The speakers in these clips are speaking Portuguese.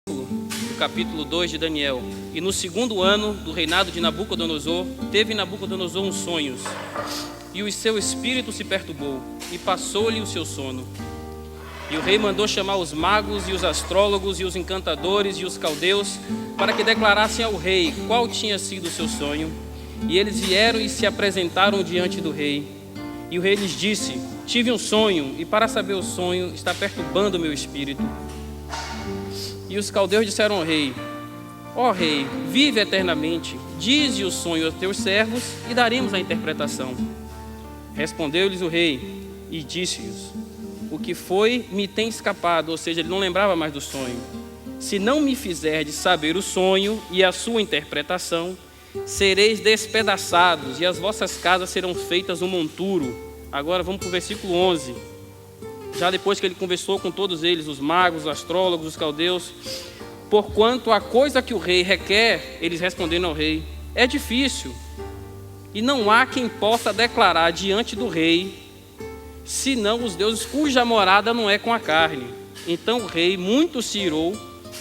do capítulo 2 de Daniel. E no segundo ano do reinado de Nabucodonosor, teve Nabucodonosor uns sonhos, e o seu espírito se perturbou, e passou-lhe o seu sono. E o rei mandou chamar os magos, e os astrólogos, e os encantadores, e os caldeus, para que declarassem ao rei qual tinha sido o seu sonho. E eles vieram e se apresentaram diante do rei. E o rei lhes disse: tive um sonho, e para saber o sonho está perturbando o meu espírito. E os caldeus disseram ao rei: ó rei, vive eternamente, dize o sonho aos teus servos, e daremos a interpretação. Respondeu-lhes o rei, e disse-lhes: o que foi me tem escapado, ou seja, ele não lembrava mais do sonho. Se não me fizerdes saber o sonho e a sua interpretação, sereis despedaçados, e as vossas casas serão feitas um monturo. Agora vamos para o versículo 11. Já depois que ele conversou com todos eles, os magos, os astrólogos, os caldeus: porquanto a coisa que o rei requer, eles responderam ao rei, é difícil, e não há quem possa declarar diante do rei, senão os deuses cuja morada não é com a carne. Então o rei muito se irou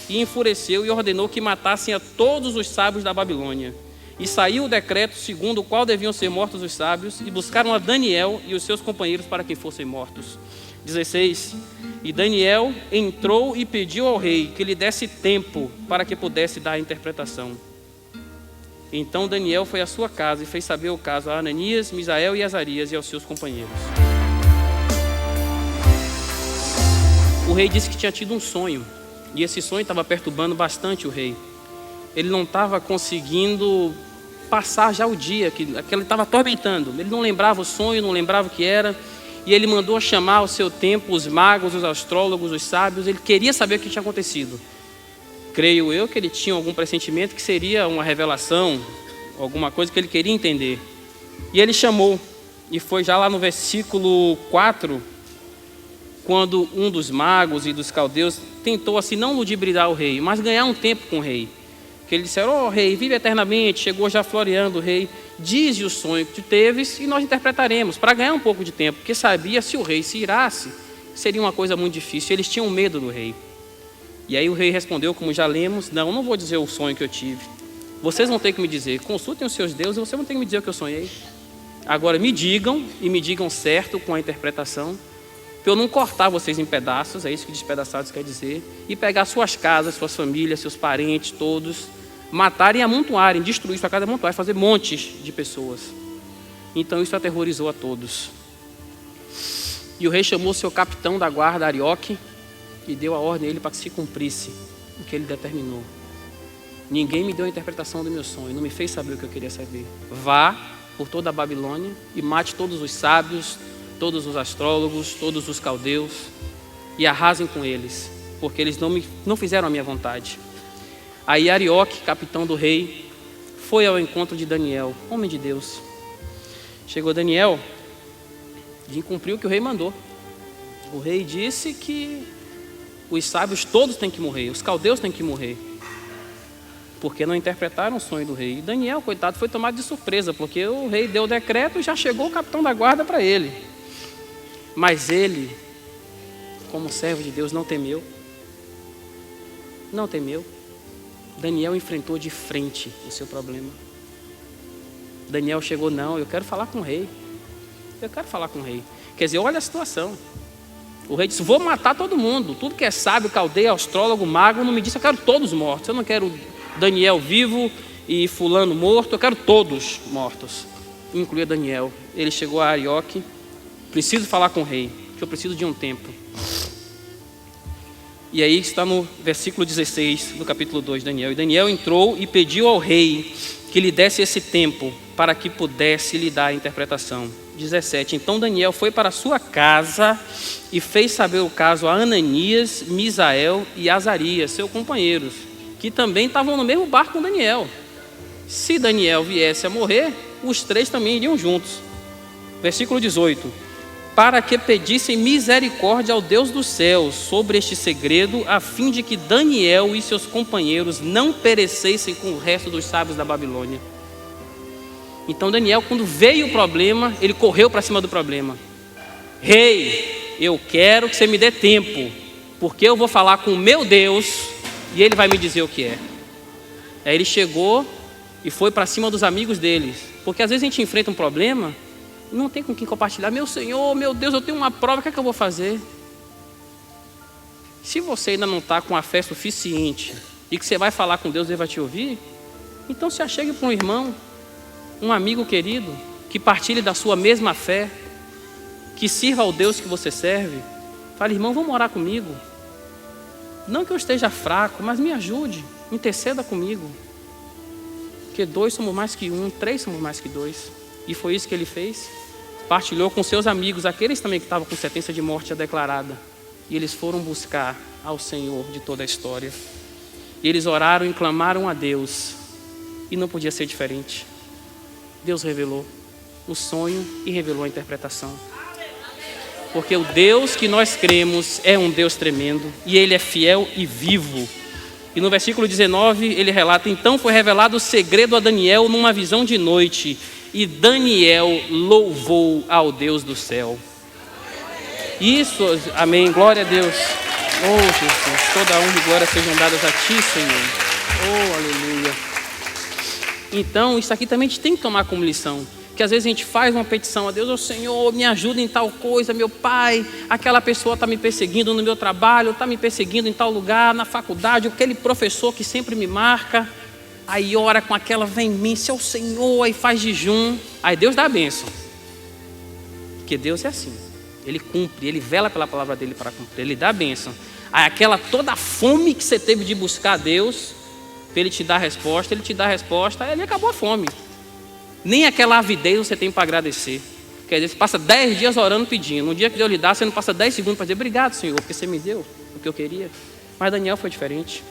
e enfureceu, e ordenou que matassem a todos os sábios da Babilônia. E saiu o decreto segundo o qual deviam ser mortos os sábios, e buscaram a Daniel e os seus companheiros para que fossem mortos. 16. E Daniel entrou e pediu ao rei que lhe desse tempo para que pudesse dar a interpretação. Então Daniel foi à sua casa e fez saber o caso a Ananias, Misael e Azarias e aos seus companheiros. O rei disse que tinha tido um sonho, e esse sonho estava perturbando bastante o rei. Ele não estava conseguindo passar já o dia, que ele estava atormentando. Ele não lembrava o sonho, não lembrava o que era. E ele mandou chamar ao seu tempo os magos, os astrólogos, os sábios. Ele queria saber o que tinha acontecido. Creio eu que ele tinha algum pressentimento que seria uma revelação, alguma coisa que ele queria entender. E ele chamou, e foi já lá no versículo 4, quando um dos magos e dos caldeus tentou assim não ludibriar o rei, mas ganhar um tempo com o rei. Que eles disseram: ó rei, vive eternamente. Chegou já floreando o rei: dize o sonho que tu teves e nós interpretaremos, para ganhar um pouco de tempo, porque sabia, se o rei se irasse, seria uma coisa muito difícil. Eles tinham medo do rei. E aí o rei respondeu, como já lemos: não vou dizer o sonho que eu tive. Vocês vão ter que me dizer, consultem os seus deuses, e vocês vão ter que me dizer o que eu sonhei. Agora me digam, e me digam certo com a interpretação, para eu não cortar vocês em pedaços, é isso que despedaçados quer dizer, e pegar suas casas, suas famílias, seus parentes, todos, matarem e amontoarem, destruir sua casa e amontoar, fazer montes de pessoas. Então isso aterrorizou a todos. E o rei chamou seu capitão da guarda, Arioque, e deu a ordem a ele para que se cumprisse o que ele determinou. Ninguém me deu a interpretação do meu sonho, não me fez saber o que eu queria saber. Vá por toda a Babilônia e mate todos os sábios, todos os astrólogos, todos os caldeus, e arrasem com eles, porque eles não fizeram a minha vontade. Aí Arioque, capitão do rei, foi ao encontro de Daniel, homem de Deus. Chegou Daniel e cumpriu o que o rei mandou. O rei disse que os sábios todos têm que morrer, os caldeus têm que morrer, porque não interpretaram o sonho do rei. E Daniel, coitado, foi tomado de surpresa, porque o rei deu o decreto e já chegou o capitão da guarda para ele. Mas ele, como servo de Deus, não temeu. Não temeu. Daniel enfrentou de frente o seu problema. Daniel chegou: não, eu quero falar com o rei. Eu quero falar com o rei. Quer dizer, olha a situação. O rei disse: vou matar todo mundo. Tudo que é sábio, caldeia, astrólogo, mago, não me disse, eu quero todos mortos. Eu não quero Daniel vivo e fulano morto, eu quero todos mortos. Incluía Daniel. Ele chegou a Arioque: preciso falar com o rei, que eu preciso de um tempo. E aí está no versículo 16 do capítulo 2 de Daniel. E Daniel entrou e pediu ao rei que lhe desse esse tempo para que pudesse lhe dar a interpretação. 17. Então Daniel foi para a sua casa e fez saber o caso a Ananias, Misael e Azarias, seus companheiros, que também estavam no mesmo barco com Daniel. Se Daniel viesse a morrer, os três também iriam juntos. Versículo 18. Para que pedissem misericórdia ao Deus dos céus sobre este segredo, a fim de que Daniel e seus companheiros não perecessem com o resto dos sábios da Babilônia. Então Daniel, quando veio o problema, ele correu para cima do problema. Rei, eu quero que você me dê tempo, porque eu vou falar com o meu Deus e ele vai me dizer o que é. Aí ele chegou e foi para cima dos amigos deles, porque às vezes a gente enfrenta um problema e não tem com quem compartilhar. Meu Senhor, meu Deus, eu tenho uma prova, o que é que eu vou fazer? Se você ainda não está com a fé suficiente e que você vai falar com Deus, Ele vai te ouvir, então se achegue para um irmão, um amigo querido, que partilhe da sua mesma fé, que sirva ao Deus que você serve. Fale, irmão, vamos orar comigo. Não que eu esteja fraco, mas me ajude, interceda comigo. Porque 2 somos mais que 1, 3 somos mais que 2. E foi isso que ele fez. Partilhou com seus amigos, aqueles também que estavam com sentença de morte já declarada. E eles foram buscar ao Senhor de toda a história. E eles oraram e clamaram a Deus. E não podia ser diferente. Deus revelou o sonho e revelou a interpretação. Porque o Deus que nós cremos é um Deus tremendo. E Ele é fiel e vivo. E no versículo 19 ele relata: então foi revelado o segredo a Daniel numa visão de noite. E Daniel louvou ao Deus do céu. Isso, amém, glória a Deus. Oh Jesus, toda honra e glória sejam dadas a Ti, Senhor. Oh, aleluia. Então, isso aqui também a gente tem que tomar como lição. Que às vezes a gente faz uma petição a Deus: oh Senhor, me ajuda em tal coisa, meu Pai, aquela pessoa está me perseguindo no meu trabalho, está me perseguindo em tal lugar, na faculdade, aquele professor que sempre me marca. Aí ora com aquela veemência ao Senhor, aí faz jejum, aí Deus dá a bênção. Porque Deus é assim, Ele cumpre, Ele vela pela palavra dEle para cumprir, Ele dá a bênção. Aí aquela toda a fome que você teve de buscar a Deus, para Ele te dar a resposta, Ele te dá a resposta, aí acabou a fome. Nem aquela avidez você tem para agradecer. Quer dizer, você passa 10 dias orando pedindo. No dia que Deus lhe dá, você não passa 10 segundos para dizer: obrigado, Senhor, porque você me deu o que eu queria. Mas Daniel foi diferente.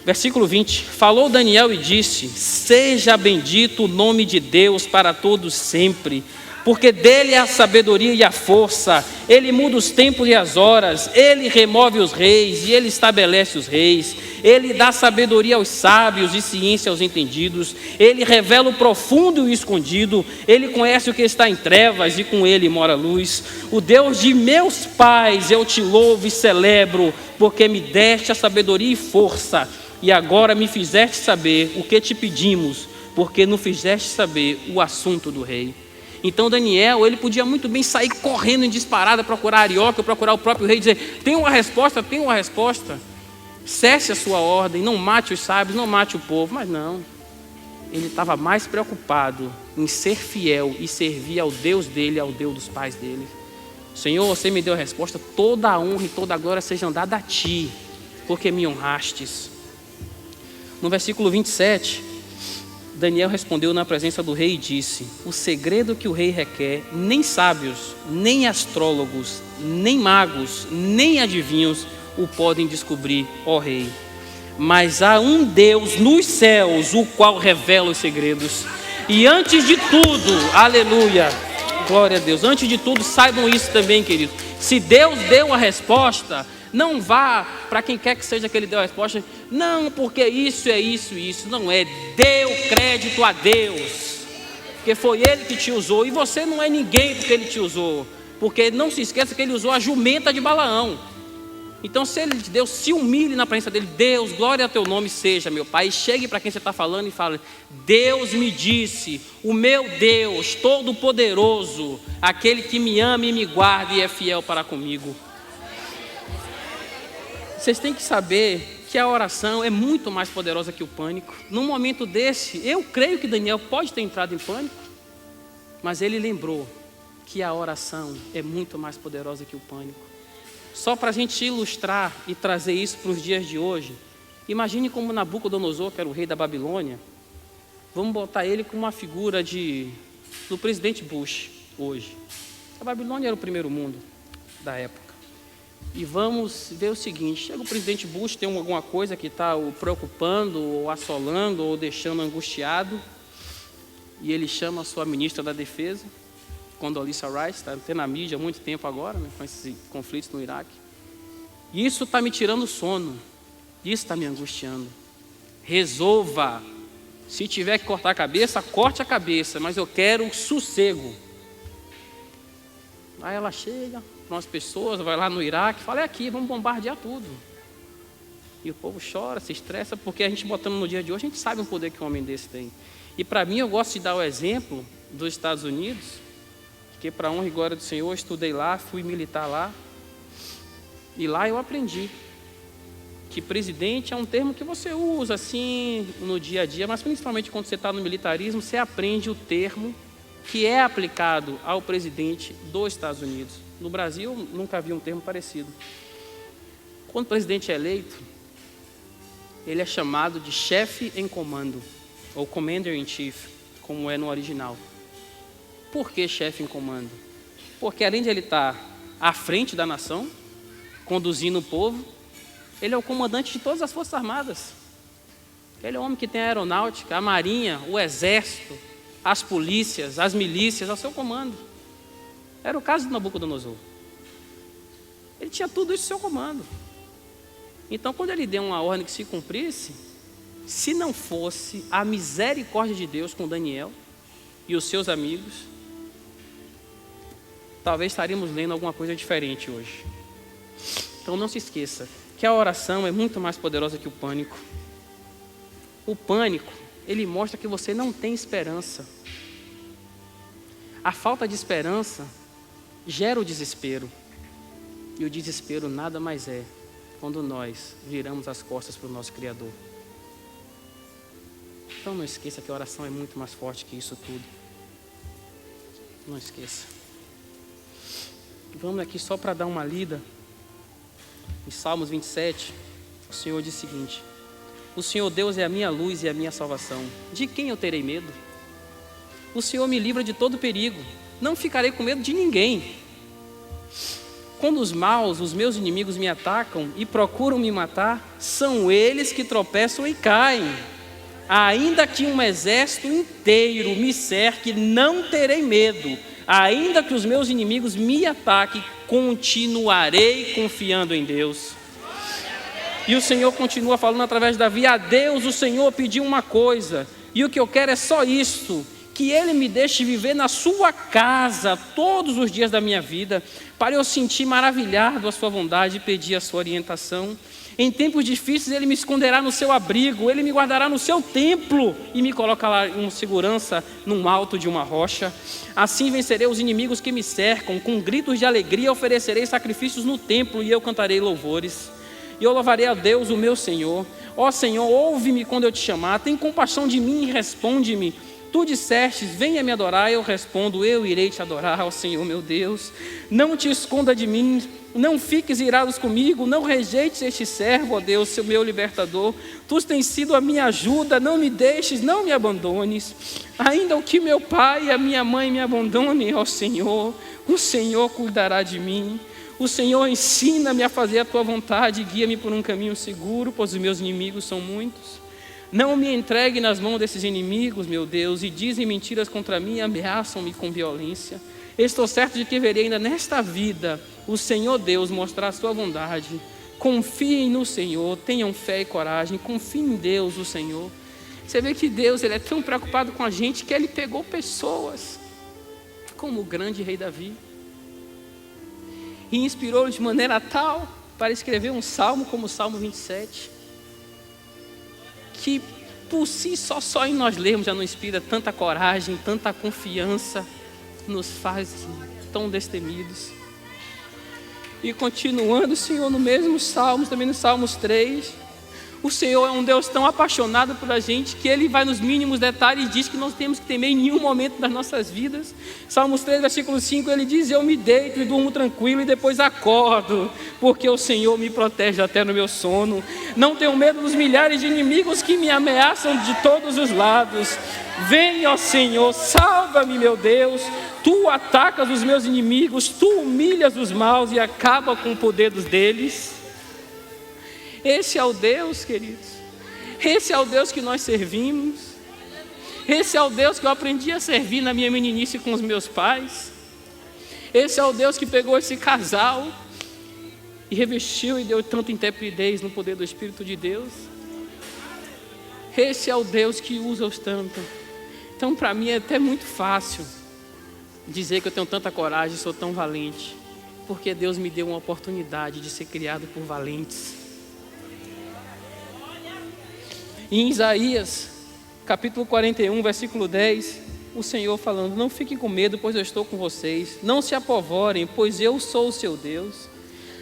Versículo 20: falou Daniel e disse: seja bendito o nome de Deus para todos sempre, porque dele é a sabedoria e a força. Ele muda os tempos e as horas, ele remove os reis e ele estabelece os reis. Ele dá sabedoria aos sábios e ciência aos entendidos. Ele revela o profundo e o escondido. Ele conhece o que está em trevas e com ele mora a luz. O Deus de meus pais, eu te louvo e celebro, porque me deste a sabedoria e força. E agora me fizeste saber o que te pedimos, porque não fizeste saber o assunto do rei. Então Daniel, ele podia muito bem sair correndo em disparada, procurar Arioque, procurar o próprio rei e dizer: tem uma resposta, tem uma resposta. Cesse a sua ordem, não mate os sábios, não mate o povo. Mas não, ele estava mais preocupado em ser fiel e servir ao Deus dele, ao Deus dos pais dele. Senhor, você me deu a resposta, toda a honra e toda a glória sejam dadas a ti, porque me honrastes. No versículo 27, Daniel respondeu na presença do rei e disse: o segredo que o rei requer, nem sábios, nem astrólogos, nem magos, nem adivinhos o podem descobrir, ó rei. Mas há um Deus nos céus, o qual revela os segredos. E antes de tudo, aleluia, glória a Deus, antes de tudo, saibam isso também, querido. Se Deus deu a resposta, não vá para quem quer que seja que Ele deu a resposta: não, porque isso é isso e isso. Não é, dê o crédito a Deus, porque foi Ele que te usou. E você não é ninguém porque Ele te usou. Porque não se esqueça que Ele usou a jumenta de Balaão. Então, se Ele te deu, se humilhe na presença dEle. Deus, glória ao teu nome seja, meu Pai. E chegue para quem você está falando e fale: Deus me disse, o meu Deus todo-poderoso, aquele que me ama e me guarda e é fiel para comigo. Vocês têm que saber que a oração é muito mais poderosa que o pânico. Num momento desse, eu creio que Daniel pode ter entrado em pânico, mas ele lembrou que a oração é muito mais poderosa que o pânico. Só para a gente ilustrar e trazer isso para os dias de hoje, imagine como Nabucodonosor, que era o rei da Babilônia, vamos botar ele como uma figura do presidente Bush hoje. A Babilônia era o primeiro mundo da época. E vamos ver o seguinte: chega o presidente Bush, tem alguma coisa que está o preocupando, ou assolando, ou deixando angustiado, e ele chama a sua ministra da defesa, Condoleezza Rice, está tendo na mídia há muito tempo agora, né, com esses conflitos no Iraque. E isso está me tirando o sono, isso está me angustiando. Resolva, se tiver que cortar a cabeça, corte a cabeça, mas eu quero sossego. Aí ela chega para umas pessoas, vai lá no Iraque, fala: é aqui, vamos bombardear tudo. E o povo chora, se estressa, porque a gente botando no dia de hoje, a gente sabe o poder que um homem desse tem. E para mim, eu gosto de dar o exemplo dos Estados Unidos, porque para honra e glória do Senhor, eu estudei lá, fui militar lá, e lá eu aprendi que presidente é um termo que você usa assim no dia a dia, mas principalmente quando você está no militarismo, você aprende o termo que é aplicado ao presidente dos Estados Unidos. No Brasil, nunca vi um termo parecido. Quando o presidente é eleito, ele é chamado de chefe em comando, ou commander in chief, como é no original. Por que chefe em comando? Porque além de ele estar à frente da nação, conduzindo o povo, ele é o comandante de todas as forças armadas. Ele é o homem que tem a aeronáutica, a marinha, o exército, as polícias, as milícias ao seu comando. Era o caso de Nabucodonosor. Ele tinha tudo isso ao seu comando. Então, quando ele deu uma ordem que se cumprisse, se não fosse a misericórdia de Deus com Daniel e os seus amigos, talvez estaríamos lendo alguma coisa diferente hoje. Então, não se esqueça que a oração é muito mais poderosa que o pânico. O pânico, ele mostra que você não tem esperança. A falta de esperança gera o desespero. E o desespero nada mais é quando nós viramos as costas para o nosso Criador. Então não esqueça que a oração é muito mais forte que isso tudo. Não esqueça. Vamos aqui só para dar uma lida. Em Salmos 27, o Senhor diz o seguinte: o Senhor Deus é a minha luz e a minha salvação. De quem eu terei medo? O Senhor me livra de todo perigo. Não ficarei com medo de ninguém. Quando os maus, os meus inimigos me atacam e procuram me matar, são eles que tropeçam e caem. Ainda que um exército inteiro me cerque, não terei medo. Ainda que os meus inimigos me ataquem, continuarei confiando em Deus. E o Senhor continua falando através de Davi: a Deus o Senhor pediu uma coisa, e o que eu quero é só isto, que Ele me deixe viver na sua casa todos os dias da minha vida, para eu sentir maravilhado a sua bondade e pedir a sua orientação. Em tempos difíceis Ele me esconderá no seu abrigo, Ele me guardará no seu templo e me colocará em segurança num alto de uma rocha. Assim vencerei os inimigos que me cercam, com gritos de alegria oferecerei sacrifícios no templo e eu cantarei louvores. E eu louvarei a Deus, o meu Senhor. Ó Senhor, ouve-me quando eu te chamar, tem compaixão de mim e responde-me. Tu dissestes, venha me adorar, eu respondo, eu irei te adorar, ó Senhor meu Deus. Não te esconda de mim, não fiques irados comigo, não rejeites este servo, ó Deus, seu meu libertador. Tu tens sido a minha ajuda, não me deixes, não me abandones. Ainda o que meu pai e a minha mãe me abandonem, ó Senhor, o Senhor cuidará de mim. O Senhor ensina-me a fazer a tua vontade, guia-me por um caminho seguro, pois os meus inimigos são muitos. Não me entregue nas mãos desses inimigos, meu Deus, e dizem mentiras contra mim e ameaçam-me com violência. Estou certo de que verei ainda nesta vida o Senhor Deus mostrar a sua bondade. Confiem no Senhor, tenham fé e coragem, confiem em Deus, o Senhor. Você vê que Deus, Ele é tão preocupado com a gente que Ele pegou pessoas como o grande rei Davi e inspirou-o de maneira tal para escrever um salmo como o Salmo 27, que por si só em nós lermos já nos inspira tanta coragem, tanta confiança, nos faz tão destemidos. E continuando, Senhor, no mesmo Salmos, também no Salmos 3, o Senhor é um Deus tão apaixonado por a gente que Ele vai nos mínimos detalhes e diz que não temos que temer em nenhum momento das nossas vidas. Salmos 3, versículo 5, Ele diz: eu me deito e durmo tranquilo e depois acordo, porque o Senhor me protege até no meu sono. Não tenho medo dos milhares de inimigos que me ameaçam de todos os lados. Vem, ó Senhor, salva-me, meu Deus. Tu atacas os meus inimigos, Tu humilhas os maus e acaba com o poder deles. Esse é o Deus, queridos. Esse é o Deus que nós servimos. Esse é o Deus que eu aprendi a servir na minha meninice com os meus pais. Esse é o Deus que pegou esse casal e revestiu e deu tanta intrepidez no poder do Espírito de Deus. Esse é o Deus que usa-os tanto. Então, para mim é até muito fácil dizer que eu tenho tanta coragem e sou tão valente, porque Deus me deu uma oportunidade de ser criado por valentes. E em Isaías, capítulo 41, versículo 10, o Senhor falando: não fiquem com medo, pois eu estou com vocês. Não se apavorem, pois eu sou o seu Deus.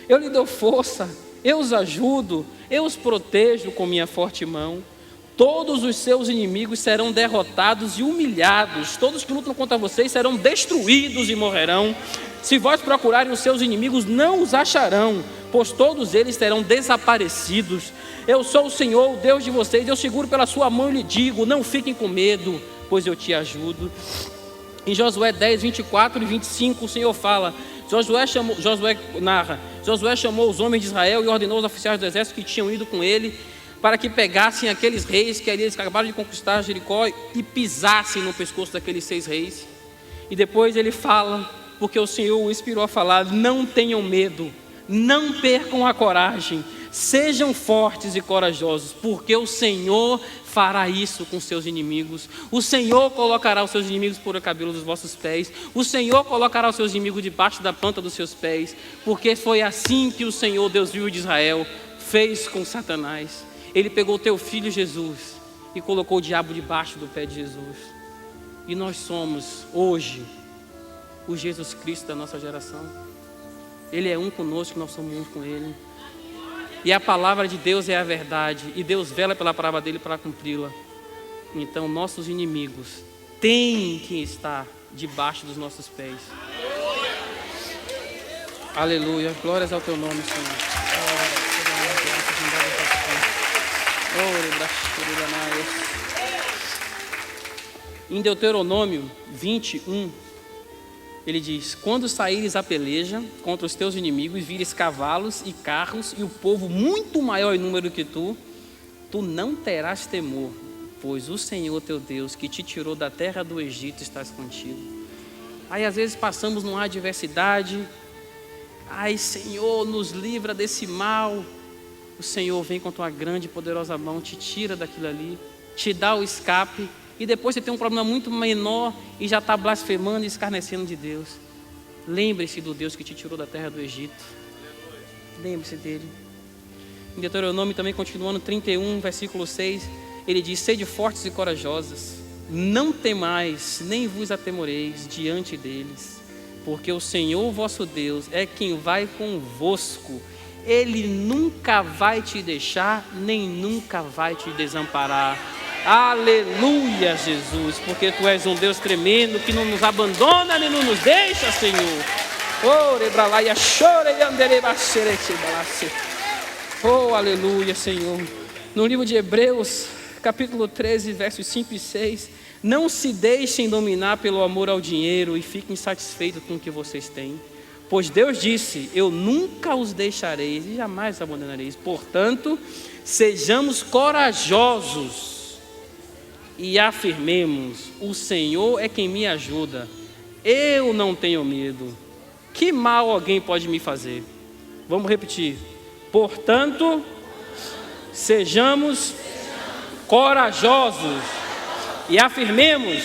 Eu lhe dou força, eu os ajudo, eu os protejo com minha forte mão. Todos os seus inimigos serão derrotados e humilhados. Todos que lutam contra vocês serão destruídos e morrerão. Se vós procurarem os seus inimigos, não os acharão, pois todos eles serão desaparecidos. Eu sou o Senhor, o Deus de vocês. Eu seguro pela sua mão e lhe digo: não fiquem com medo, pois eu te ajudo. Em Josué 10, 24 e 25, o Senhor fala, Josué chamou os homens de Israel e ordenou aos oficiais do exército que tinham ido com ele, para que pegassem aqueles reis que eles acabaram de conquistar Jericó e pisassem no pescoço daqueles 6 reis. E depois ele fala, porque o Senhor o inspirou a falar: não tenham medo, não percam a coragem, sejam fortes e corajosos, porque o Senhor fará isso com seus inimigos. O Senhor colocará os seus inimigos por o cabelo dos vossos pés. O Senhor colocará os seus inimigos debaixo da planta dos seus pés, porque foi assim que o Senhor, Deus vivo de Israel, fez com Satanás. Ele pegou o teu filho Jesus e colocou o diabo debaixo do pé de Jesus. E nós somos hoje o Jesus Cristo da nossa geração. Ele é um conosco, nós somos um com Ele. E a palavra de Deus é a verdade, e Deus vela pela palavra dele para cumpri-la. Então nossos inimigos têm que estar debaixo dos nossos pés. Aleluia, glórias ao teu nome, Senhor. Em Deuteronômio 21, ele diz: quando saíres a peleja contra os teus inimigos, vires cavalos e carros e o povo muito maior em número que tu não terás temor, pois o Senhor teu Deus, que te tirou da terra do Egito, está contigo. Aí às vezes passamos numa adversidade, ai Senhor, nos livra desse mal. O Senhor vem com tua grande e poderosa mão, te tira daquilo ali, te dá o escape, e depois você tem um problema muito menor e já está blasfemando e escarnecendo de Deus. Lembre-se do Deus que te tirou da terra do Egito. Lembre-se dele. Em Deuteronômio também, continuando 31, versículo 6, ele diz: sede fortes e corajosas, não temais, nem vos atemoreis diante deles, porque o Senhor vosso Deus é quem vai convosco. Ele nunca vai te deixar, nem nunca vai te desamparar. Aleluia, Jesus, porque tu és um Deus tremendo, que não nos abandona nem não nos deixa, Senhor. Oh, aleluia, Senhor. No livro de Hebreus, capítulo 13, versos 5 e 6, não se deixem dominar pelo amor ao dinheiro e fiquem satisfeitos com o que vocês têm. Pois Deus disse: eu nunca os deixarei e jamais os abandonareis. Portanto, sejamos corajosos e afirmemos: o Senhor é quem me ajuda. Eu não tenho medo. Que mal alguém pode me fazer? Vamos repetir. Portanto, sejamos corajosos e afirmemos: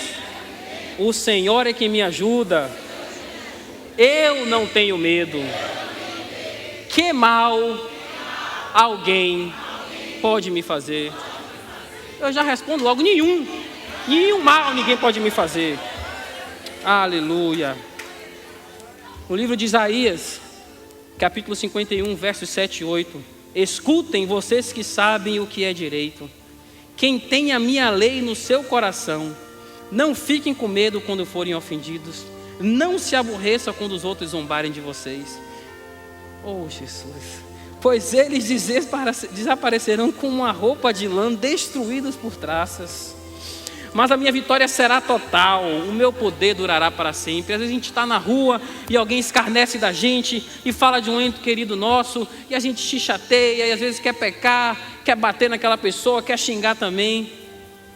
o Senhor é quem me ajuda. Eu não tenho medo. Que mal alguém pode me fazer? Eu já respondo logo: nenhum. Nenhum mal ninguém pode me fazer. Aleluia. No livro de Isaías, capítulo 51, versos 7 e 8. Escutem, vocês que sabem o que é direito. Quem tem a minha lei no seu coração, não fiquem com medo quando forem ofendidos. Não se aborreça quando os outros zombarem de vocês. Oh, Jesus. Pois eles desaparecerão com uma roupa de lã, destruídos por traças. Mas a minha vitória será total, o meu poder durará para sempre. Às vezes a gente está na rua e alguém escarnece da gente e fala de um ente querido nosso, e a gente se chateia, e às vezes quer pecar, quer bater naquela pessoa, quer xingar também,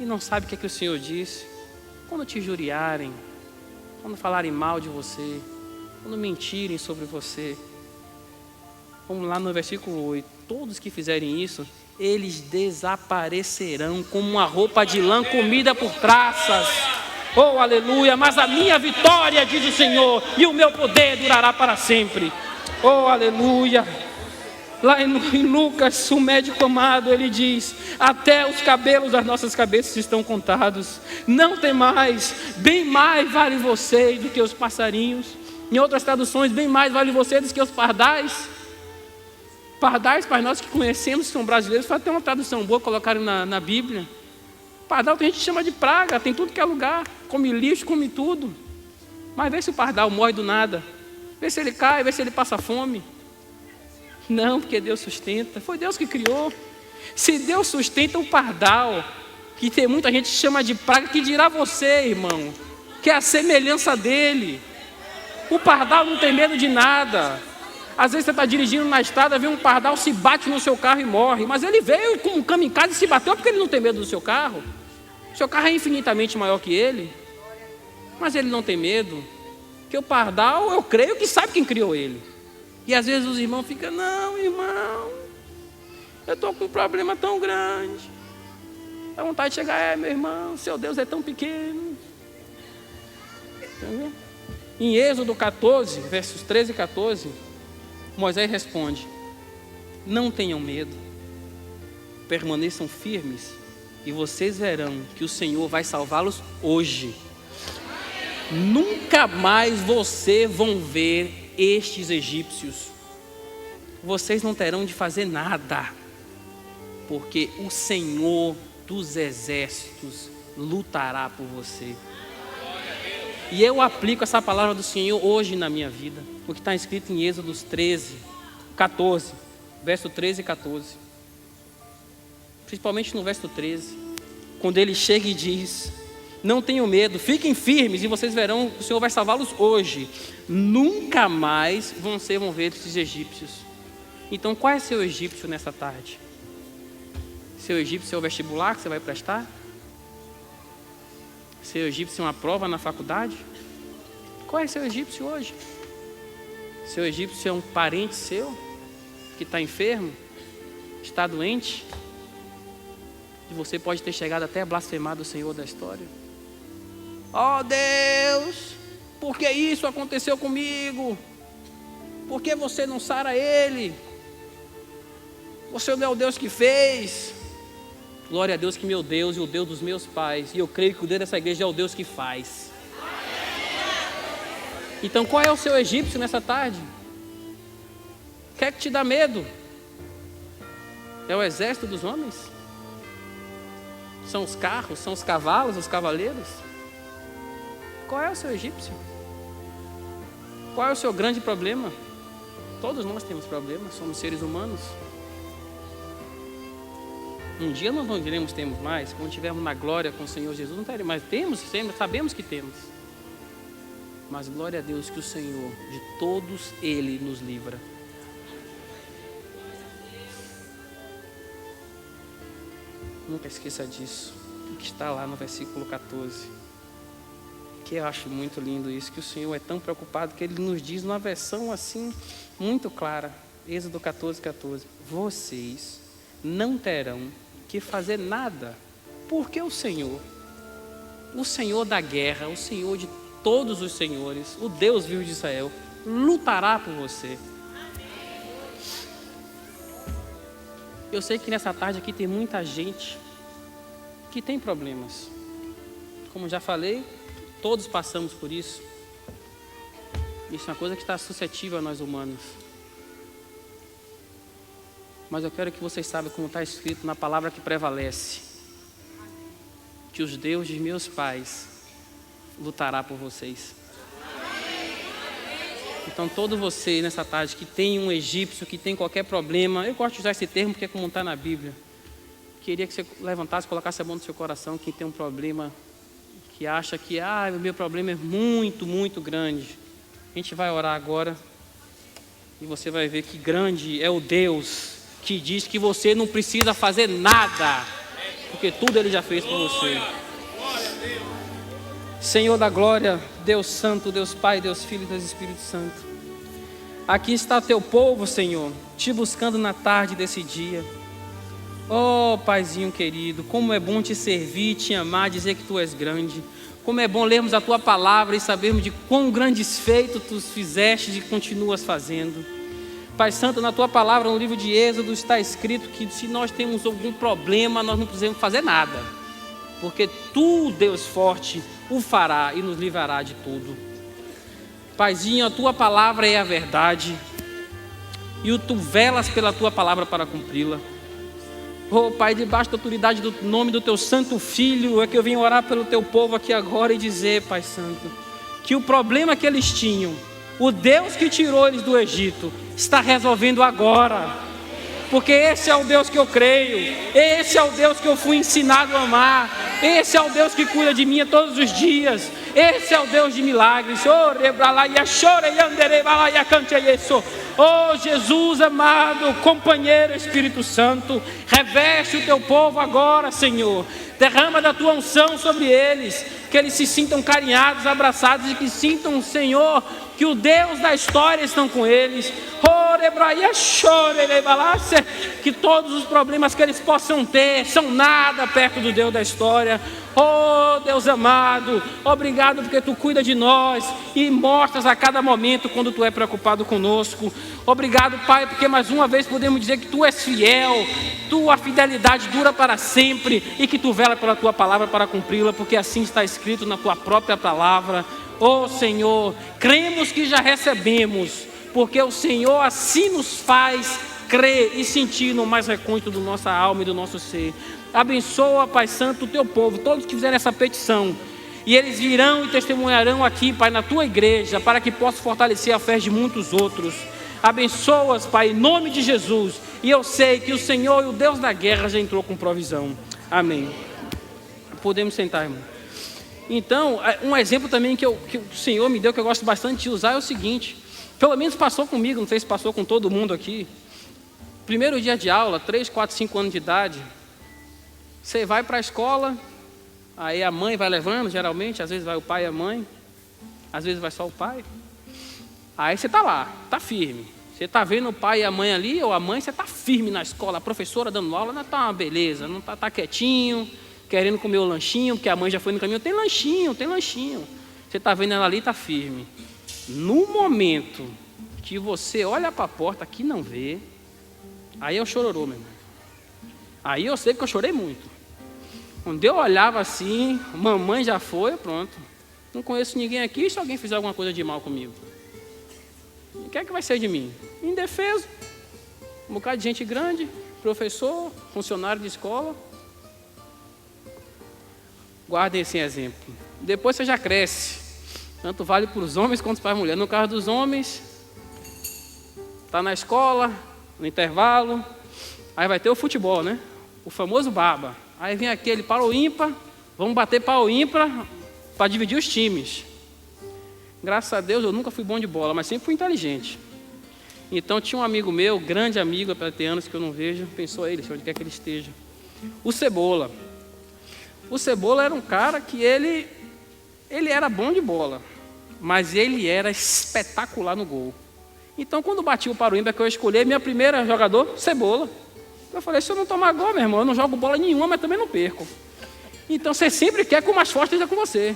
e não sabe o que é que o Senhor disse. Quando te injuriarem, quando falarem mal de você, quando mentirem sobre você, vamos lá no versículo 8, todos que fizerem isso, eles desaparecerão como uma roupa de lã comida por traças. Oh, aleluia, mas a minha vitória, diz o Senhor, e o meu poder durará para sempre. Oh, aleluia. Lá em Lucas, o médico amado, ele diz: até os cabelos das nossas cabeças estão contados. Não tem mais, bem mais vale você do que os passarinhos. Em outras traduções, bem mais vale você do que os pardais. Pardais, para nós que conhecemos, que são brasileiros, foi até uma tradução boa, colocaram na Bíblia. Pardal tem gente que chama de praga, tem tudo que é lugar, come lixo, come tudo. Mas vê se o pardal morre do nada, vê se ele cai, vê se ele passa fome. Não, porque Deus sustenta, foi Deus que criou. Se Deus sustenta o pardal, que tem muita gente que chama de praga, que dirá você, irmão, que é a semelhança dele. O pardal não tem medo de nada. Às vezes você está dirigindo na estrada, vê um pardal, se bate no seu carro e morre. Mas ele veio com um kamikaze e se bateu porque ele não tem medo do seu carro. O seu carro é infinitamente maior que ele. Mas ele não tem medo. Porque o pardal, eu creio que sabe quem criou ele. E às vezes os irmãos ficam: não, irmão, eu estou com um problema tão grande. Dá vontade de chegar: meu irmão, seu Deus é tão pequeno. Entendeu? Em Êxodo 14, versos 13 e 14, Moisés responde: não tenham medo, permaneçam firmes, e vocês verão que o Senhor vai salvá-los hoje. Nunca mais vocês vão ver estes egípcios. Vocês não terão de fazer nada, porque o Senhor dos exércitos lutará por você. E eu aplico essa palavra do Senhor hoje na minha vida, o que está escrito em Êxodo 14, verso 13 e 14. Principalmente no verso 13, quando ele chega e diz: não tenham medo, fiquem firmes, e vocês verão que o Senhor vai salvá-los hoje. Nunca mais vocês vão ver esses egípcios. Então, qual é seu egípcio nessa tarde? Seu egípcio é o vestibular que você vai prestar? Seu egípcio é uma prova na faculdade? Qual é seu egípcio hoje? Seu egípcio é um parente seu que está enfermo, está doente, e você pode ter chegado até a blasfemar do Senhor da história. Oh Deus, por que isso aconteceu comigo? Por que você não sara ele? Você não é o Deus que fez. Glória a Deus que meu Deus e o Deus dos meus pais, e eu creio que o Deus dessa igreja é o Deus que faz. Então qual é o seu egípcio nessa tarde? O que é que te dá medo? É o exército dos homens? São os carros, são os cavalos, os cavaleiros? Qual é o seu egípcio? Qual é o seu grande problema? Todos nós temos problemas, somos seres humanos. Um dia nós não diremos temos mais, quando estivermos na glória com o Senhor Jesus, não teremos mais. Temos, sabemos que temos. Mas glória a Deus que o Senhor, de todos Ele nos livra. Nunca esqueça disso, que está lá no versículo 14. Que eu acho muito lindo isso, que o Senhor é tão preocupado que Ele nos diz numa versão assim, muito clara. Êxodo 14, 14. Vocês não terão que fazer nada, porque o Senhor da guerra, o Senhor de todos os senhores, o Deus vivo de Israel, lutará por você. Eu sei que nessa tarde aqui tem muita gente que tem problemas. Como já falei, todos passamos por isso. Isso é uma coisa que está suscetível a nós humanos. Mas eu quero que vocês saibam como está escrito na palavra que prevalece, que os deuses de meus pais lutará por vocês. Então todo você nessa tarde que tem um egípcio, que tem qualquer problema, eu gosto de usar esse termo porque é como está na Bíblia. Queria que você levantasse, colocasse a mão no seu coração, quem tem um problema, que acha que o meu problema é muito, muito grande. A gente vai orar agora e você vai ver que grande é o Deus que diz que você não precisa fazer nada, porque tudo Ele já fez por você. Senhor da glória, Deus Santo, Deus Pai, Deus Filho e Deus Espírito Santo, aqui está teu povo, Senhor, te buscando na tarde desse dia. Oh Paizinho querido, como é bom te servir, te amar, dizer que tu és grande. Como é bom lermos a tua palavra e sabermos de quão grandes feitos tu fizeste e continuas fazendo. Pai Santo, na tua palavra, no livro de Êxodo, está escrito que se nós temos algum problema, nós não precisamos fazer nada, porque tu, Deus forte, o fará e nos livrará de tudo. Paizinho, a tua palavra é a verdade, e tu velas pela tua palavra para cumpri-la. Oh Pai, debaixo da autoridade do nome do teu santo Filho, é que eu vim orar pelo teu povo aqui agora e dizer, Pai Santo, que o problema que eles tinham, o Deus que tirou eles do Egito, está resolvendo agora, porque esse é o Deus que eu creio, esse é o Deus que eu fui ensinado a amar, esse é o Deus que cuida de mim todos os dias, esse é o Deus de milagres. Oh Jesus amado, companheiro Espírito Santo, reveste o teu povo agora, Senhor, derrama da tua unção sobre eles, que eles se sintam carinhados, abraçados, e que sintam, Senhor, que o Deus da história está com eles. Que todos os problemas que eles possam ter são nada perto do Deus da história. Oh Deus amado, obrigado porque tu cuida de nós e mostras a cada momento quando tu é preocupado conosco. Obrigado, Pai, porque mais uma vez podemos dizer que tu és fiel, tua fidelidade dura para sempre e que tu vela pela tua palavra para cumpri-la, porque assim está escrito na tua própria palavra. Oh Senhor, cremos que já recebemos, porque o Senhor assim nos faz crer e sentir no mais recôndito da nossa alma e do nosso ser. Abençoa, Pai Santo, o teu povo, todos que fizerem essa petição, e eles virão e testemunharão aqui, Pai, na tua igreja, para que possa fortalecer a fé de muitos outros. Abençoa-os, Pai, em nome de Jesus, e eu sei que o Senhor e o Deus da guerra já entrou com provisão. Amém. Podemos sentar, irmão. Então, um exemplo também que o Senhor me deu, que eu gosto bastante de usar, é o seguinte, pelo menos passou comigo, não sei se passou com todo mundo aqui. Primeiro dia de aula, 3, 4, 5 anos de idade, você vai para a escola, aí a mãe vai levando, geralmente, às vezes vai o pai e a mãe, às vezes vai só o pai. Aí você está lá, está firme. Você está vendo o pai e a mãe ali, ou a mãe, você está firme na escola, a professora dando aula, não está uma beleza, não está quietinho, querendo comer o lanchinho, porque a mãe já foi no caminho, tem lanchinho. Você está vendo ela ali, está firme. No momento que você olha para a porta, que não vê, aí é o chororô, meu irmão. Aí eu sei que eu chorei muito. Quando eu olhava assim, mamãe já foi, pronto. Não conheço ninguém aqui, se alguém fizer alguma coisa de mal comigo. O que é que vai ser de mim? Indefeso. Um bocado de gente grande, professor, funcionário de escola. Guardem esse exemplo. Depois você já cresce. Tanto vale para os homens quanto para as mulheres. No caso dos homens, está na escola, no intervalo, aí vai ter o futebol, né? O famoso baba. Aí vem aquele para o ímpar, vamos bater para o ímpar para dividir os times. Graças a Deus eu nunca fui bom de bola, mas sempre fui inteligente. Então tinha um amigo meu, grande amigo, para ter anos que eu não vejo, pensou ele, onde quer que ele esteja. O Cebola. O Cebola era um cara que ele era bom de bola, mas ele era espetacular no gol. Então quando batia o para o ímpar que eu escolhi, minha primeira jogador, Cebola. Eu falei, se eu não tomar gol, meu irmão, eu não jogo bola nenhuma, mas também não perco. Então você sempre quer que o mais forte esteja com você.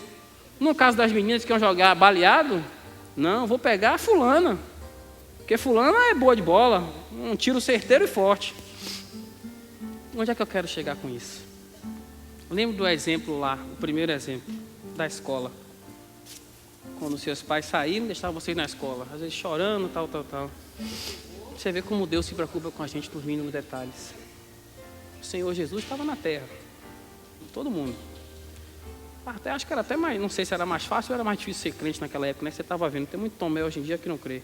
No caso das meninas que querem jogar baleado, não, vou pegar a fulana, porque fulana é boa de bola, um tiro certeiro e forte. Onde é que eu quero chegar com isso? Lembro do exemplo lá, o primeiro exemplo da escola. Quando seus pais saíram, deixavam vocês na escola, às vezes chorando, tal. Você vê como Deus se preocupa com a gente nos mínimos detalhes. O Senhor Jesus estava na terra, todo mundo. Até acho que era até mais, não sei se era mais fácil ou era mais difícil ser crente naquela época, né? Você estava vendo, tem muito Tomé hoje em dia que não crê.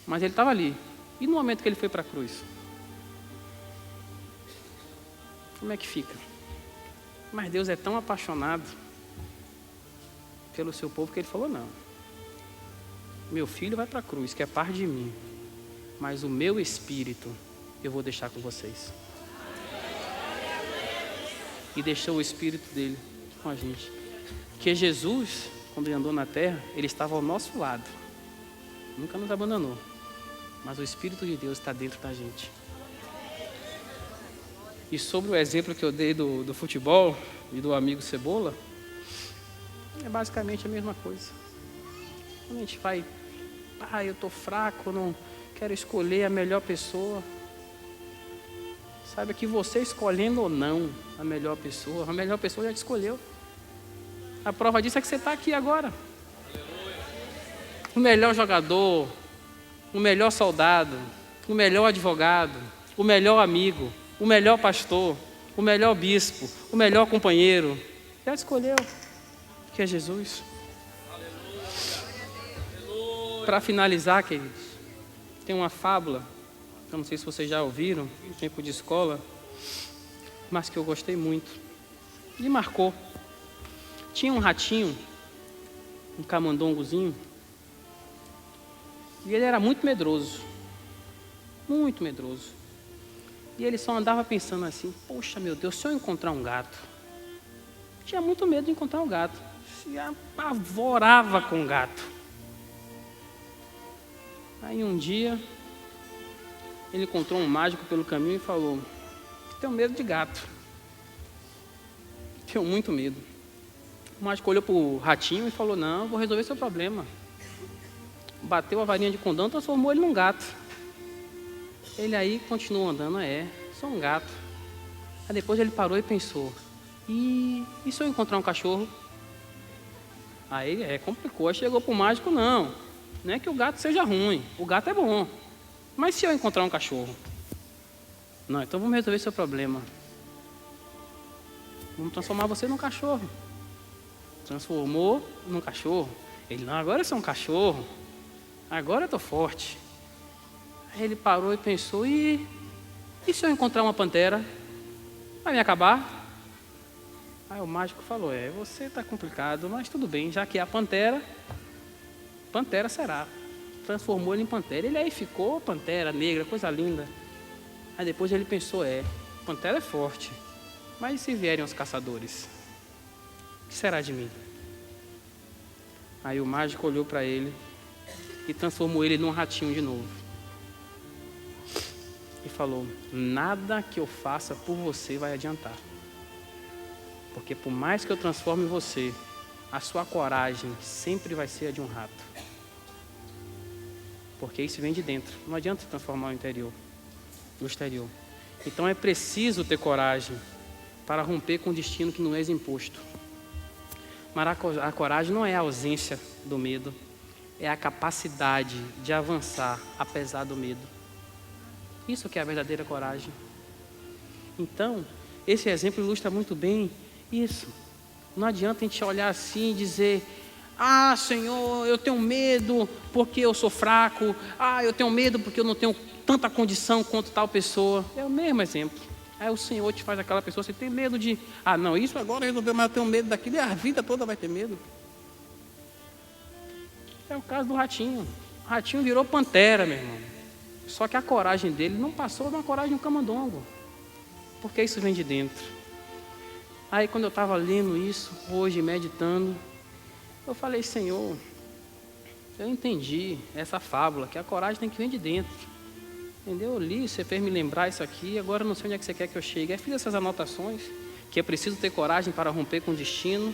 Mas ele estava ali. E no momento que ele foi para a cruz? Como é que fica? Mas Deus é tão apaixonado pelo seu povo que ele falou, não. Meu filho vai para a cruz, que é parte de mim. Mas o meu espírito eu vou deixar com vocês. E deixou o espírito dele com a gente. Porque Jesus, quando ele andou na terra, ele estava ao nosso lado. Nunca nos abandonou. Mas o Espírito de Deus está dentro da gente. E sobre o exemplo que eu dei do futebol e do amigo Cebola, é basicamente a mesma coisa. Quando a gente vai, eu estou fraco, Quero escolher a melhor pessoa. Saiba que você escolhendo ou não a melhor pessoa já te escolheu. A prova disso é que você está aqui agora. O melhor jogador, o melhor soldado, o melhor advogado, o melhor amigo, o melhor pastor, o melhor bispo, o melhor companheiro, já te escolheu, que é Jesus. Para finalizar, queridos, tem uma fábula, eu não sei se vocês já ouviram, no tempo de escola, mas que eu gostei muito, e marcou. Tinha um ratinho, um camundongozinho, e ele era muito medroso, e ele só andava pensando assim, poxa meu Deus, se eu encontrar um gato, tinha muito medo de encontrar um gato, se apavorava com o gato. Aí um dia, ele encontrou um mágico pelo caminho e falou, tenho medo de gato, tenho muito medo. O mágico olhou para o ratinho e falou, não, vou resolver seu problema. Bateu a varinha de condão e transformou ele num gato. Ele aí continuou andando, sou um gato. Aí depois ele parou e pensou, e se eu encontrar um cachorro? Aí complicou, aí chegou para o mágico, não é que o gato seja ruim, o gato é bom, mas se eu encontrar um cachorro? Não, então vamos resolver seu problema. Vamos transformar você num cachorro. Transformou num cachorro. Ele, não, agora eu sou um cachorro, agora eu estou forte. Aí ele parou e pensou, e se eu encontrar uma pantera? Vai me acabar? Aí o mágico falou, você está complicado, mas tudo bem, já que é a pantera será. Transformou ele em pantera. Ele aí ficou pantera negra, coisa linda. Aí depois ele pensou, pantera é forte, mas e se vierem os caçadores? O que será de mim? Aí o mágico olhou para ele e transformou ele num ratinho de novo. E falou, nada que eu faça por você vai adiantar. Porque por mais que eu transforme você, a sua coragem sempre vai ser a de um rato. Porque isso vem de dentro. Não adianta transformar o exterior. Então é preciso ter coragem para romper com o destino que não é imposto. Mas a coragem não é a ausência do medo, é a capacidade de avançar apesar do medo. Isso que é a verdadeira coragem. Então, esse exemplo ilustra muito bem isso. Não adianta a gente olhar assim e dizer, Senhor, eu tenho medo porque eu sou fraco, eu tenho medo porque eu não tenho tanta condição quanto tal pessoa. É o mesmo exemplo. Aí o Senhor te faz aquela pessoa, você tem medo de, não, isso agora resolveu, mas eu tenho medo daquilo, e a vida toda vai ter medo. É o caso do ratinho. O ratinho virou pantera, meu irmão. Só que a coragem dele não passou da coragem de um camundongo, porque isso vem de dentro. Aí quando eu estava lendo isso, hoje, meditando, eu falei, Senhor, eu entendi essa fábula, que a coragem tem que vir de dentro. Entendeu? Eu li, você fez me lembrar isso aqui, agora eu não sei onde é que você quer que eu chegue. Aí fiz essas anotações, que é preciso ter coragem para romper com o destino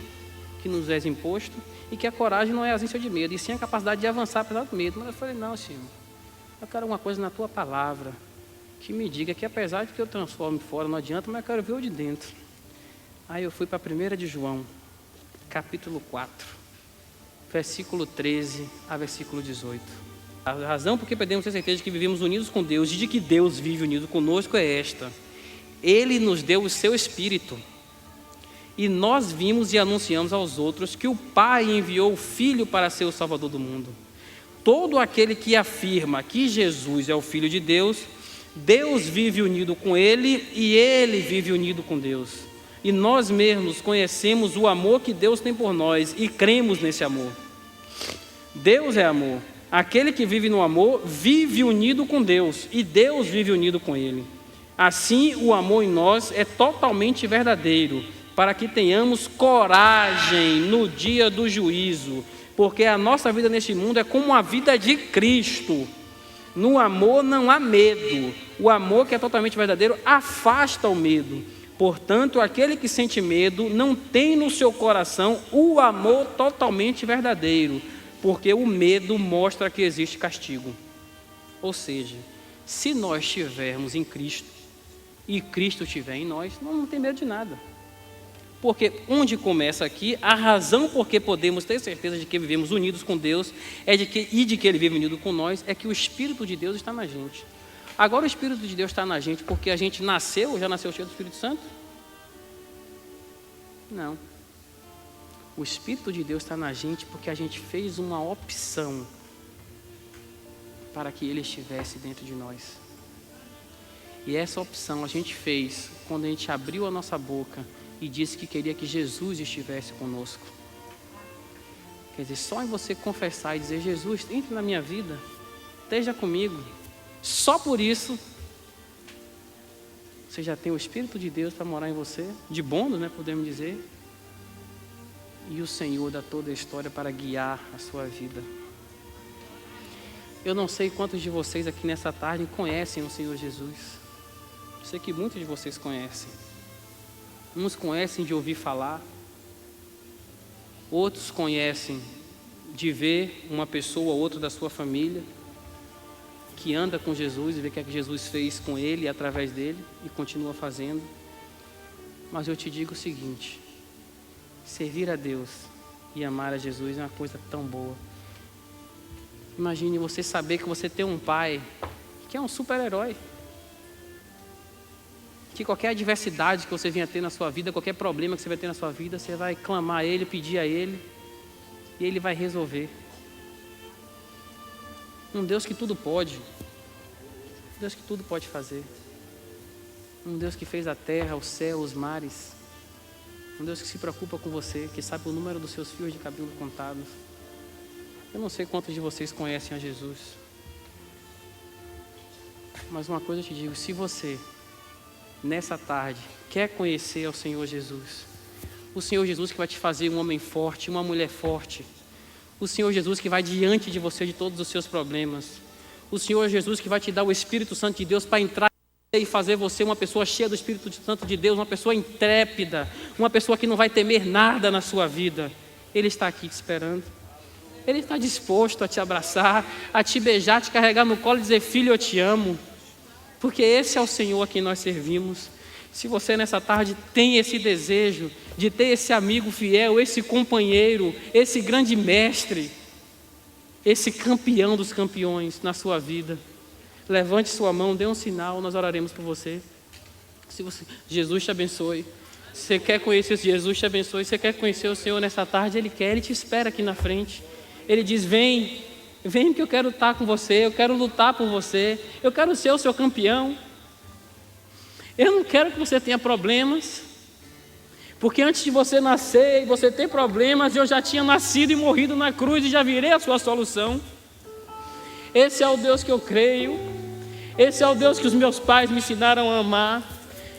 que nos é imposto, e que a coragem não é a ausência de medo, e sim a capacidade de avançar apesar do medo. Mas eu falei, não, Senhor, eu quero uma coisa na tua palavra, que me diga que apesar de que eu transforme fora, não adianta, mas eu quero ver o de dentro. Aí eu fui para 1 de João, capítulo 4, versículo 13 a versículo 18. A razão por que podemos ter certeza de que vivemos unidos com Deus e de que Deus vive unido conosco é esta: Ele nos deu o seu Espírito, e nós vimos e anunciamos aos outros que o Pai enviou o Filho para ser o Salvador do mundo. Todo aquele que afirma que Jesus é o Filho de Deus, Deus vive unido com ele e ele vive unido com Deus. E nós mesmos conhecemos o amor que Deus tem por nós e cremos nesse amor. Deus é amor. Aquele que vive no amor vive unido com Deus e Deus vive unido com ele. Assim, o amor em nós é totalmente verdadeiro, para que tenhamos coragem no dia do juízo, porque a nossa vida neste mundo é como a vida de Cristo. No amor não há medo. O amor, que é totalmente verdadeiro, afasta o medo. Portanto, aquele que sente medo não tem no seu coração o amor totalmente verdadeiro, porque o medo mostra que existe castigo. Ou seja, se nós estivermos em Cristo e Cristo estiver em nós, nós não temos medo de nada. Porque onde começa aqui, a razão por que podemos ter certeza de que vivemos unidos com Deus de que Ele vive unido com nós, é que o Espírito de Deus está na gente. Agora o Espírito de Deus está na gente porque a gente já nasceu cheio do Espírito Santo? Não. O Espírito de Deus está na gente porque a gente fez uma opção para que Ele estivesse dentro de nós. E essa opção a gente fez quando a gente abriu a nossa boca e disse que queria que Jesus estivesse conosco. Quer dizer, só em você confessar e dizer: Jesus, entre na minha vida, esteja comigo. Só por isso, você já tem o Espírito de Deus para morar em você, de bônus, né, podemos dizer. E o Senhor dá toda a história para guiar a sua vida. Eu não sei quantos de vocês aqui nessa tarde conhecem o Senhor Jesus. Eu sei que muitos de vocês conhecem. Uns conhecem de ouvir falar, outros conhecem de ver uma pessoa ou outra da sua família que anda com Jesus e vê o que é que Jesus fez com ele e através dele e continua fazendo. Mas eu te digo o seguinte: servir a Deus e amar a Jesus é uma coisa tão boa. Imagine você saber que você tem um pai que é um super-herói, que qualquer adversidade que você venha ter na sua vida, qualquer problema que você vai ter na sua vida, você vai clamar a Ele, pedir a Ele, e Ele vai resolver. Um Deus que tudo pode, um Deus que tudo pode fazer, um Deus que fez a terra, o céu, os mares, um Deus que se preocupa com você, que sabe o número dos seus fios de cabelo contados. Eu não sei quantos de vocês conhecem a Jesus, mas uma coisa eu te digo: se você nessa tarde quer conhecer ao Senhor Jesus, o Senhor Jesus que vai te fazer um homem forte, uma mulher forte, o Senhor Jesus que vai diante de você de todos os seus problemas, o Senhor Jesus que vai te dar o Espírito Santo de Deus para entrar e fazer você uma pessoa cheia do Espírito Santo de Deus, uma pessoa intrépida, uma pessoa que não vai temer nada na sua vida. Ele está aqui te esperando. Ele está disposto a te abraçar, a te beijar, te carregar no colo e dizer: filho, eu te amo. Porque esse é o Senhor a quem nós servimos. Se você nessa tarde tem esse desejo de ter esse amigo fiel, esse companheiro, esse grande mestre, esse campeão dos campeões na sua vida, levante sua mão, dê um sinal, nós oraremos por você. Jesus te abençoe. Você quer conhecer Jesus, te abençoe. Você quer conhecer o Senhor nessa tarde, Ele quer, Ele te espera aqui na frente. Ele diz: vem que eu quero estar com você, eu quero lutar por você, eu quero ser o seu campeão. Eu não quero que você tenha problemas, porque antes de você nascer e você ter problemas, eu já tinha nascido e morrido na cruz e já virei a sua solução. Esse é o Deus que eu creio, esse é o Deus que os meus pais me ensinaram a amar.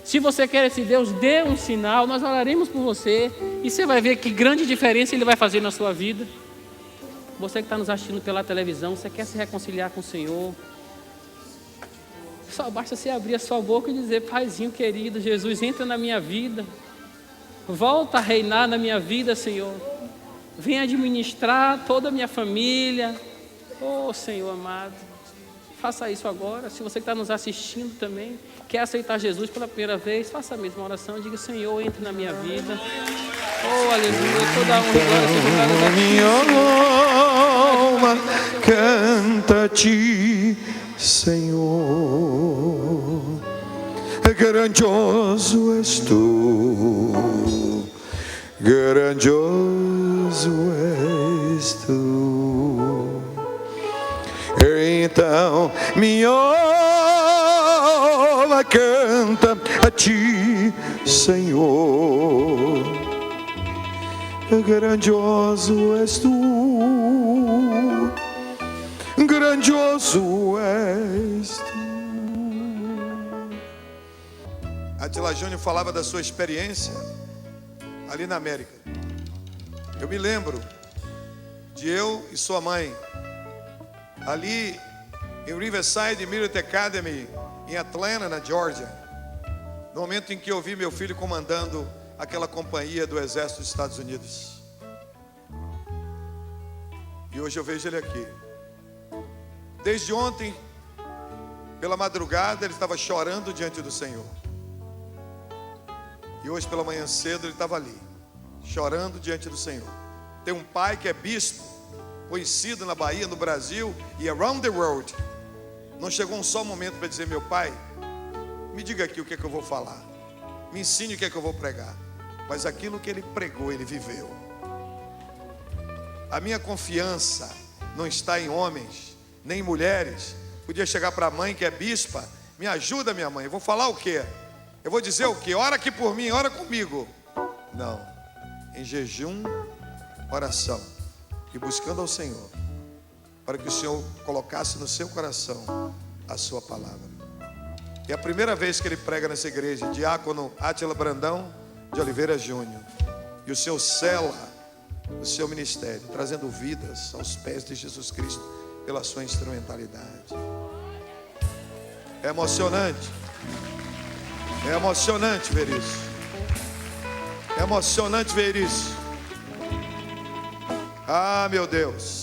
Se você quer esse Deus, dê um sinal, nós oraremos por você e você vai ver que grande diferença Ele vai fazer na sua vida. Você que está nos assistindo pela televisão, você quer se reconciliar com o Senhor, só basta você abrir a sua boca e dizer: Paizinho querido, Jesus, entra na minha vida, volta a reinar na minha vida, Senhor, vem administrar toda a minha família. Oh, Senhor amado, faça isso agora. Se você que está nos assistindo também quer aceitar Jesus pela primeira vez, faça a mesma oração, diga: Senhor, entre na minha vida. Oh, aleluia, toda a honra e glória seja dada a minha alma canta-te, Senhor. Grandioso és tu, grandioso és tu. Então minha alma canta a ti, Senhor. Grandioso és tu, grandioso és tu. Atila Júnior falava da sua experiência ali na América. Eu me lembro de eu e sua mãe ali em Riverside Military Academy em Atlanta, na Georgia, no momento em que eu vi meu filho comandando aquela companhia do Exército dos Estados Unidos. E hoje eu vejo ele aqui. Desde ontem Pela madrugada ele estava chorando diante do Senhor. E hoje pela manhã cedo ele estava ali, chorando diante do Senhor. Tem um pai que é bispo, conhecido na Bahia, no Brasil e around the world. Não chegou um só momento para dizer: meu pai, me diga aqui o que é que eu vou falar, me ensine o que é que eu vou pregar. Mas aquilo que ele pregou, ele viveu. A minha confiança não está em homens, nem em mulheres. Podia chegar para a mãe que é bispa: me ajuda, minha mãe. Eu vou falar o quê? Eu vou dizer o quê? Ora aqui por mim, ora comigo. Não. Em jejum, oração e buscando ao Senhor, para que o Senhor colocasse no seu coração a sua palavra. E a primeira vez que ele prega nessa igreja, diácono Átila Brandão de Oliveira Júnior, e o Senhor sela o seu ministério, trazendo vidas aos pés de Jesus Cristo pela sua instrumentalidade. É emocionante. É emocionante ver isso. É emocionante ver isso. Ah, meu Deus.